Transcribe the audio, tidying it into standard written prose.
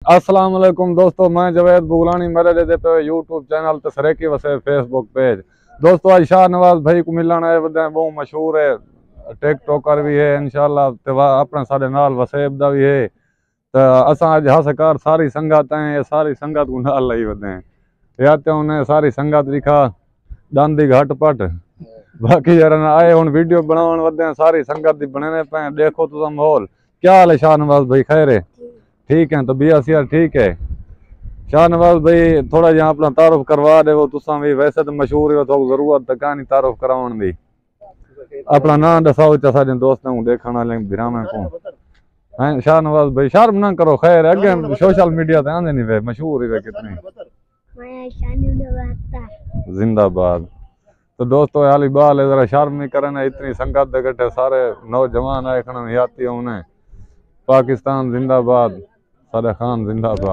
अस्सलाम वालेकुम दोस्तों, मैं जवेद बुगलानी मेरे दे पे यूट्यूब चैनल ते सरेकी वसे फेसबुक पेज। दोस्तों आज शाह नवाज भाई को मिलना है, वो मशहूर है टिकटॉकर भी है इंशाल्लाह, ते अपने साडे नाल वसेब दा भी है। तो असा अज हसकार सारी संगत है, सारी संगत को नाल लाई वदे या ते उन्हें सारी संगत दिखा डांदी घट पट बाकी यार आए हुन वीडियो बनावन वदे सारी संगत दी बने पे। देखो तुम माहौल क्या हाल है शाह नवाज भाई? खैर है? ठीक है तो बिया यार ठीक है। शाह नवाज भाई थोड़ा जहाँ अपना तारुफ करवा दे, वो तुसा भी वैसे तो मशहूर है, तो जरूरत तो कहानी तारुफ करावन दी। अपना नाम दसाओ सारे दोस्तों को देखने वाले भिरावे को हैं। शाह नवाज भाई शर्म ना करो, खैर अगे सोशल मीडिया ते आंदे नहीं वे, मशहूर ही वे कितने। जिंदाबाद। तो दोस्तों हाली बाल है, जरा शर्म नहीं करना, इतनी संगत दे गटे सारे नौजवान आए खड़े याती उन्हें। पाकिस्तान जिंदाबाद, सारे खान जिंदाबाद।